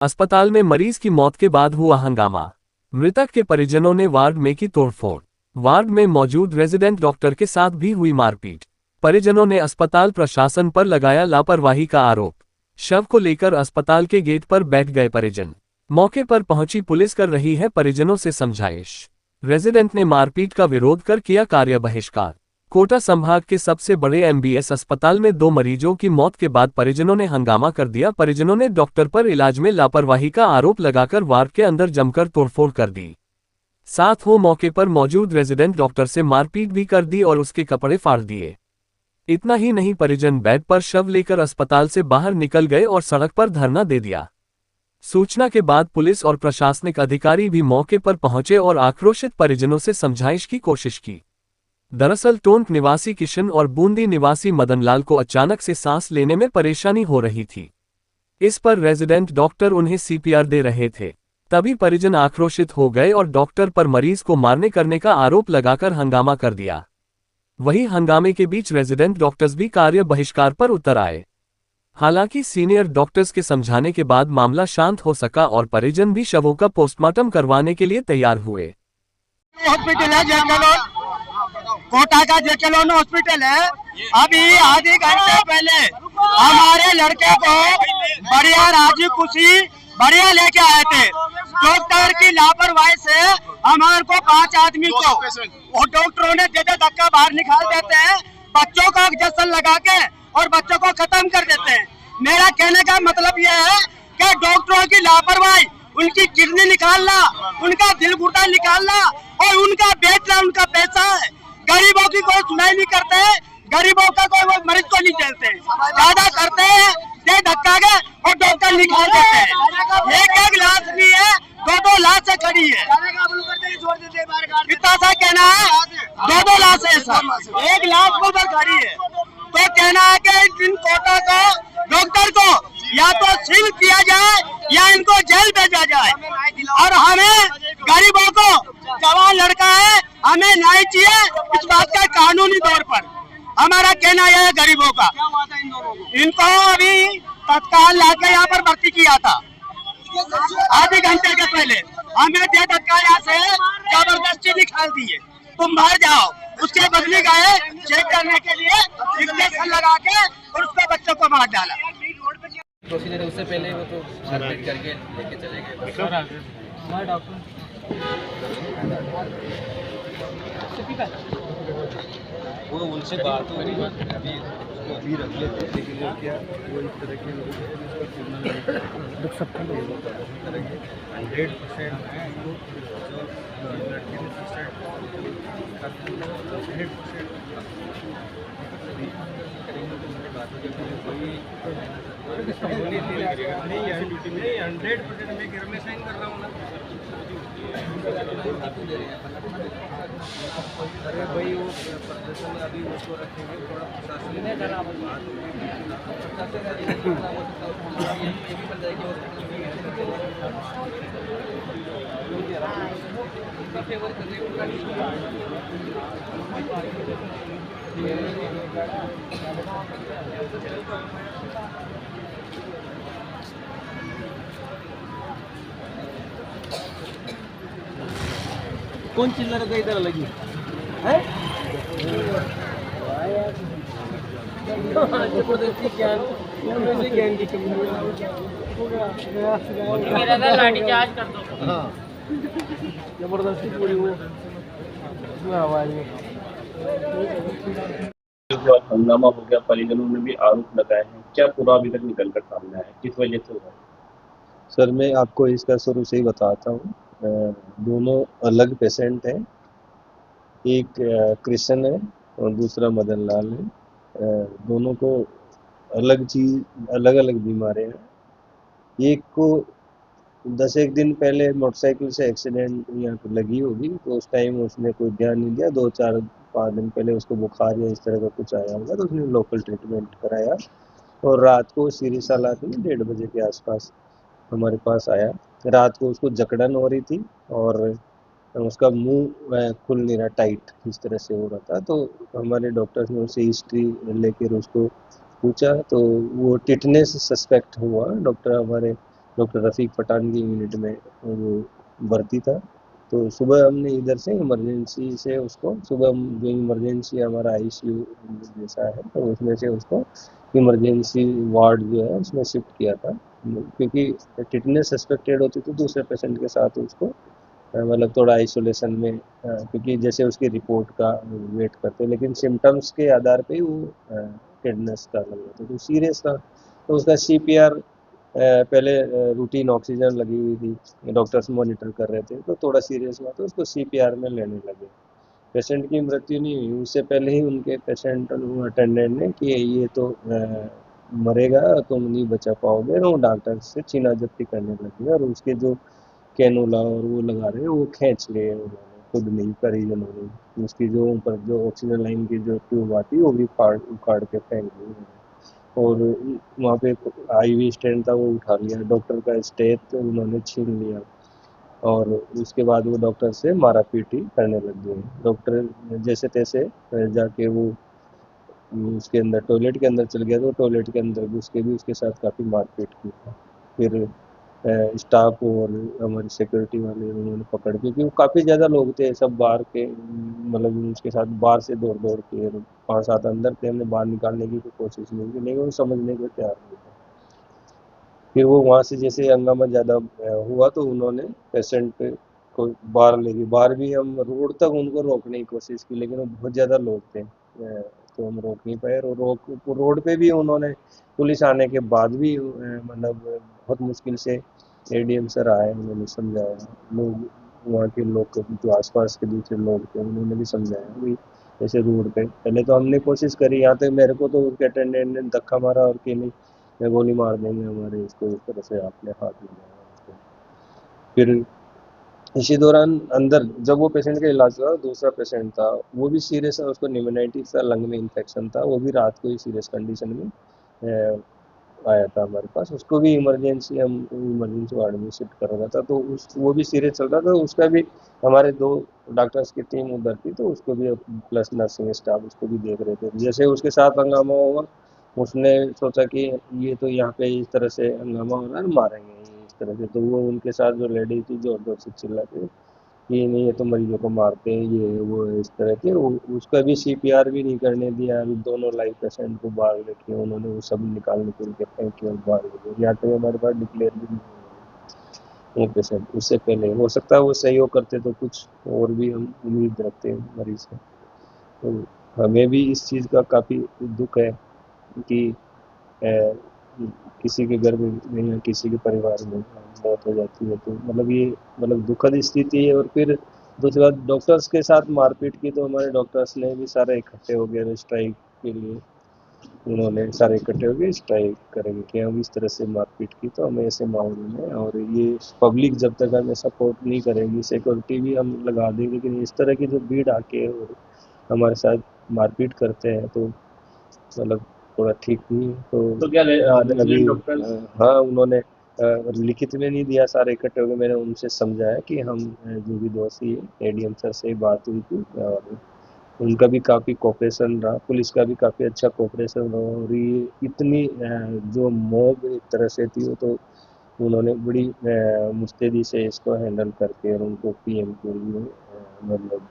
अस्पताल में मरीज की मौत के बाद हुआ हंगामा। मृतक के परिजनों ने वार्ड में की तोड़फोड़। वार्ड में मौजूद रेजिडेंट डॉक्टर के साथ भी हुई मारपीट। परिजनों ने अस्पताल प्रशासन पर लगाया लापरवाही का आरोप। शव को लेकर अस्पताल के गेट पर बैठ गए परिजन। मौके पर पहुंची पुलिस कर रही है परिजनों से समझाइश। रेजिडेंट ने मारपीट का विरोध कर किया कार्य बहिष्कार। कोटा संभाग के सबसे बड़े एमबीएस अस्पताल में 2 मरीजों की मौत के बाद परिजनों ने हंगामा कर दिया। परिजनों ने डॉक्टर पर इलाज में लापरवाही का आरोप लगाकर वार्ड के अंदर जमकर तोड़फोड़ कर दी। साथ वो मौके पर मौजूद रेजिडेंट डॉक्टर से मारपीट भी कर दी और उसके कपड़े फाड़ दिए। इतना ही नहीं, परिजन बेड पर शव लेकर अस्पताल से बाहर निकल गए और सड़क पर धरना दे दिया। सूचना के बाद पुलिस और प्रशासनिक अधिकारी भी मौके पर पहुंचे और आक्रोशित परिजनों से समझाइश की कोशिश की। दरअसल टोंक निवासी किशन और बूंदी निवासी मदनलाल को अचानक से सांस लेने में परेशानी हो रही थी। इस पर रेजिडेंट डॉक्टर उन्हें सीपीआर दे रहे थे। तभी परिजन आक्रोशित हो गए और डॉक्टर पर मरीज को मारने करने का आरोप लगाकर हंगामा कर दिया। वहीं हंगामे के बीच रेजिडेंट डॉक्टर्स भी कार्य बहिष्कार पर उतर आए। हालांकि सीनियर डॉक्टर्स के समझाने के बाद मामला शांत हो सका और परिजन भी शवों का पोस्टमार्टम करवाने के लिए तैयार हुए। हॉस्पिटल है जेकेलोन, कोटा का जेकेलोन हॉस्पिटल है। अभी आधे घंटे पहले हमारे लड़के को बढ़िया राजी खुशी बढ़िया लेके आए थे। डॉक्टर की लापरवाही से हमारे को 5 आदमी को वो डॉक्टरों ने दे धक्का बाहर निकाल देते हैं। बच्चों का इंजेक्शन लगा के और बच्चों को खत्म कर देते हैं। मेरा कहने का मतलब यह है कि डॉक्टरों की लापरवाही, उनकी किडनी निकालना, उनका दिल गुर्दा निकालना और उनका बेचना उनका पैसा है। गरीबों की कोई सुनाई नहीं करते, गरीबों का कोई वो मरीज को नहीं झेलते, ज्यादा करते हैं दे धक्का के और डॉक्टर निकाल देते हैं। एक लाश भी है, 2 लाश से खड़ी है। इतना सा कहना है, 2 लाश है, एक लाश को उधर खड़ी है। तो कहना है कि इन कोटा को डॉक्टर को या तो सील किया जाए या इनको जेल भेजा जाए। और हमें गरीबों को, जवान लड़का है, हमें न्याय चाहिए इस बात का कानूनी तौर पर। हमारा कहना यह है गरीबों का। इनको अभी तत्काल लाके यहाँ पर भर्ती किया था आधे घंटे के पहले। हमें दे तत्काल यहाँ से जबरदस्ती निकाल दिए, तुम बाहर जाओ। उसके बदले गए चेक करने के लिए, इंजेक्शन लगा के और उसके बच्चों को मार डाला। प्रोसीजर उससे पहले वो तो सबमिट करके लेके चले गए। वो उनसे बात हो रही है, अभी रख लेते हैं के लिए क्या वो इस तरह के लोग दुख सबका 100% है जो लड़के ने सुसाइड 100% मैं घर में साइन कर रहा हूँ ना। अरे भाई वो प्रदर्शन अभी उसको रखेंगे, थोड़ा प्रशासन ने करा कौन चिल्ला रहा था इधर लगी है? जबरदस्ती ज्ञान की कमी लाठी चार्ज कर दो। हाँ, जबरदस्ती पूरी वो आवाज में हंगामा हो गया। परिजनों ने भी आरोप लगाए हैं, क्या पूरा अभी तक निकल कर सामने आया, किस वजह से हुआ? सर मैं आपको इसका शुरू से ही बताता हूँ। दोनों अलग पेशेंट हैं, एक कृष्ण है और दूसरा मदनलाल है। दोनों को अलग अलग बीमारी हैं। एक को 10-1 दिन पहले मोटरसाइकिल से एक्सीडेंट यहाँ पर लगी होगी, तो उस टाइम उसने कोई ध्यान नहीं दिया। 2-4-5 दिन पहले उसको बुखार या इस तरह का कुछ आया होगा, तो उसने लोकल ट्रीटमेंट कराया और रात को सीरियस हालात में 1:30 बजे के आसपास हमारे पास आया। रात को उसको जकड़न हो रही थी और उसका मुंह खुल नहीं रहा, टाइट इस तरह से हो रहा था। तो हमारे डॉक्टर्स ने उससे हिस्ट्री लेकर उसको पूछा, तो वो टिटनेस सस्पेक्ट हुआ। डॉक्टर हमारे डॉक्टर रफ़ीक पठान की यूनिट में वो भर्ती था। तो सुबह हमने इधर से इमरजेंसी से उसको सुबह जो इमरजेंसी हमारा आईसीयू जैसा है तो उसमें से उसको इमरजेंसी वार्ड जो है उसमें शिफ्ट किया था, क्योंकि टिटनेस सस्पेक्टेड होती थी दूसरे पेशेंट के साथ उसको मतलब थोड़ा आइसोलेशन में क्योंकि जैसे उसकी रिपोर्ट का वेट करते, लेकिन सिम्टम्स के आधार पे ही वो टिटनेस का लग रहा था तो सीरियस था। तो उसका सीपीआर पहले रूटीन ऑक्सीजन लगी हुई थी, डॉक्टर्स मॉनिटर कर रहे थे, तो थोड़ा सीरियस हुआ तो उसको सीपीआर में लेने लगे। पेशेंट की मृत्यु नहीं हुई, उससे पहले ही उनके पेशेंट अटेंडेंट ने कि ये तो मरेगा, तुम नहीं बचा पाओगे, और वो डॉक्टर से छीना झपटी करने लगे और उसके जो कैनुला और वो लगा रहे वो खींच लिए उन्होंने, खुद नहीं परिजनों ने। उसकी जो ऊपर जो ऑक्सीजन लाइन की जो ट्यूब आती है वो भी फाड़ उखाड़ के फेंक दी उन्होंने। और वहाँ पे आईवी स्टैंड था वो उठा लिया, डॉक्टर का स्टे तो उन्होंने छीन लिया और उसके बाद वो डॉक्टर से मारा पीटी करने लग गए। डॉक्टर जैसे तैसे जाके वो उसके अंदर टॉयलेट के अंदर चल गया तो टॉयलेट के अंदर घुस के भी उसके साथ काफ़ी मारपीट की। फिर स्टाफ और हमारे सिक्योरिटी वाले उन्होंने पकड़ के, क्योंकि काफ़ी ज़्यादा लोग थे सब बाहर के, मतलब उसके साथ बाहर से दौड़ दौड़ के 5-7 अंदर थे, हमने बाहर निकालने की तो कोशिश नहीं की लेकिन वो समझने को तैयार नहीं थे। फिर वो वहाँ से जैसे हंगामा ज़्यादा हुआ तो उन्होंने पेशेंट को बाहर ले गए, बाहर भी हम रोड तक उनको रोकने की कोशिश की लेकिन वो बहुत ज़्यादा लोग थे, तो हम रोक नहीं पाए। और रोड पे भी उन्होंने पुलिस आने के बाद भी मतलब बहुत मुश्किल से एडीएम सर आए, उन्होंने समझाया, लोग वहाँ के लोग जो आसपास के दूसरे लोग थे उन्होंने भी समझाया कि ऐसे रोड पे पहले तो हमने कोशिश करी, यहाँ तक मेरे को तो उसके अटेंडेंट ने धक्का मारा और कि नहीं मैं गोली मार देंगे हमारे इसको, इस तरह से आपने हाथ लगाया उसको। फिर इसी दौरान अंदर जब वो पेशेंट का इलाज हुआ दूसरा पेशेंट था वो भी सीरियस है, उसको निमोनाइटिस था, लंग में इन्फेक्शन था, वो भी रात को ही सीरियस कंडीशन में आया था हमारे पास, उसको भी हम इमरजेंसी वार्ड में शिफ्ट कर रहा था, तो उस वो भी सीरियस चल रहा था, उसका भी हमारे 2 डॉक्टर्स की टीम उधर थी तो उसको भी प्लस नर्सिंग स्टाफ उसको भी देख रहे थे। जैसे उसके साथ हंगामा हुआ उसने सोचा कि ये तो यहाँ पे इस तरह से हंगामा हो रहा है मारेंगे ये इस तरह से, तो वो उनके साथ जो लेडी थी जोर जोर से चिल्लाते ये नहीं ये तो मरीजों को मारते हैं ये वो इस तरह के, उसका भी सीपीआर भी नहीं करने दिया। अभी दोनों लाइव पेशेंट को बाहर लेके उन्होंने वो सब निकाल के फेंके और बाहर ले गए, यहाँ तक हमारे पास डिक्लेयर भी नहीं हुआ वो पेशेंट, उससे पहले हो सकता है वो सहयोग करते तो कुछ और भी हम उम्मीद रखते हैं मरीज से। तो हमें भी इस चीज़ का काफ़ी दुख है कि अ, किसी के घर में या किसी के परिवार में मौत हो जाती है, तो मतलब ये मतलब दुखद स्थिति है। और फिर दूसरी बात डॉक्टर्स के साथ मारपीट की, तो हमारे डॉक्टर्स ने भी सारे इकट्ठे हो गए स्ट्राइक के लिए, उन्होंने सारे इकट्ठे हो गए स्ट्राइक करेंगे कि हम इस तरह से मारपीट की तो हमें ऐसे माहौल में, और ये पब्लिक जब तक हमें सपोर्ट नहीं करेगी सिक्योरिटी भी हम लगा देंगे, लेकिन इस तरह की जो भीड़ आके और हमारे साथ मारपीट करते हैं तो मतलब थोड़ा ठीक नहीं है। तो क्या अभी रेजिडेंट डॉक्टर हाँ उन्होंने लिखित में नहीं दिया, सारे इकट्ठे हो गए, मैंने उनसे समझाया कि हम जो भी दोषी है एडीएम सर से बात हुई थी और उनका भी काफ़ी कोऑपरेशन रहा, पुलिस का भी काफ़ी अच्छा कोऑपरेशन रहा, और ये इतनी जो मॉब एक तरह से थी वो तो उन्होंने बड़ी मुस्तैदी से इसको हैंडल करके और उनको पीएम के लिए मतलब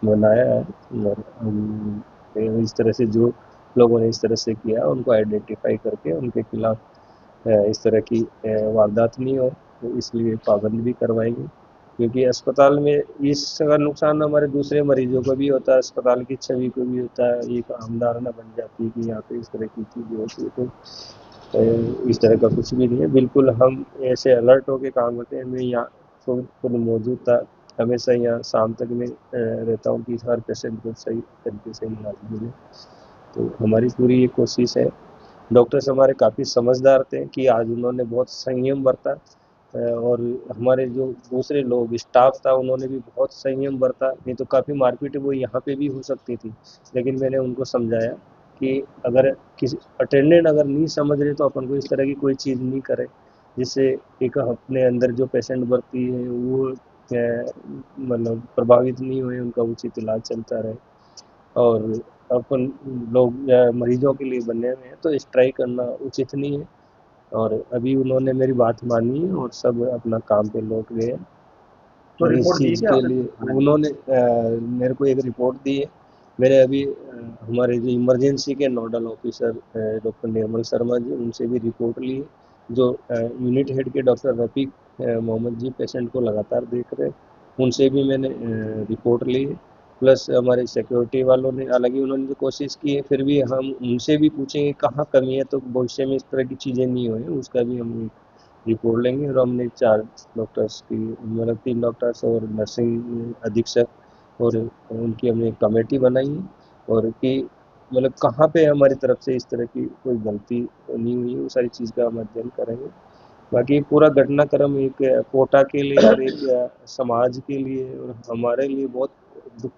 बनाया है। और इस तरह से जो लोगों ने इस तरह से किया उनको आइडेंटिफाई करके उनके खिलाफ इस तरह की वारदात नहीं हो तो इसलिए पाबंदी भी करवाएंगे, क्योंकि अस्पताल में इसका नुकसान हमारे दूसरे मरीजों को भी होता है, अस्पताल की छवि को भी होता है, एक आम धारणा बन जाती है कि यहाँ पे इस तरह की चीज़ें होती है, तो इस तरह का कुछ भी नहीं है, बिल्कुल हम ऐसे अलर्ट होके काम करते हैं। मैं यहाँ खुद मौजूद था, हमेशा यहाँ शाम तक मैं रहता हूँ कि हर पेशेंट को सही तरीके से इलाज मिले, तो हमारी पूरी ये कोशिश है। डॉक्टर्स हमारे काफ़ी समझदार थे कि आज उन्होंने बहुत संयम बरता, और हमारे जो दूसरे लोग स्टाफ था उन्होंने भी बहुत संयम बरता, नहीं तो काफ़ी मारपीट वो यहाँ पे भी हो सकती थी, लेकिन मैंने उनको समझाया कि अगर किसी अटेंडेंट अगर नहीं समझ रहे तो अपन को इस तरह की कोई चीज़ नहीं करे जिससे एक अपने अंदर जो पेशेंट भर्ती है वो मतलब प्रभावित नहीं हुए, उनका उचित इलाज चलता रहे, और अपन लोग मरीजों के लिए बने हुए हैं तो स्ट्राइक करना उचित नहीं है। और अभी उन्होंने मेरी बात मानी और सब अपना काम पे लौट गए। तो और इस रिपोर्ट दी चीज़ क्या के आपने? लिए उन्होंने मेरे को एक रिपोर्ट दी है। मैंने अभी हमारे जो इमरजेंसी के नोडल ऑफिसर डॉक्टर निर्मल शर्मा जी, उनसे भी रिपोर्ट ली है। जो यूनिट हेड के डॉक्टर रफ़ीक मोहम्मद जी पेशेंट को लगातार देख रहे हैं, उनसे भी मैंने रिपोर्ट ली है। प्लस हमारे सिक्योरिटी वालों ने, हालांकि उन्होंने जो कोशिश की है, फिर भी हम उनसे भी पूछेंगे कहाँ कमी है, तो भविष्य में इस तरह की चीज़ें नहीं होए उसका भी हम रिपोर्ट लेंगे। और हमने 4 डॉक्टर्स की, मतलब 3 डॉक्टर्स और नर्सिंग अधीक्षक और उनकी हमने एक कमेटी बनाई है। और कि मतलब कहाँ पे हमारी तरफ से इस तरह की कोई गलती नहीं हुई है, वो सारी चीज़ का हम अध्ययन करेंगे। बाकी पूरा घटनाक्रम एक कोटा के लिए और एक समाज के लिए और हमारे लिए बहुत दुख की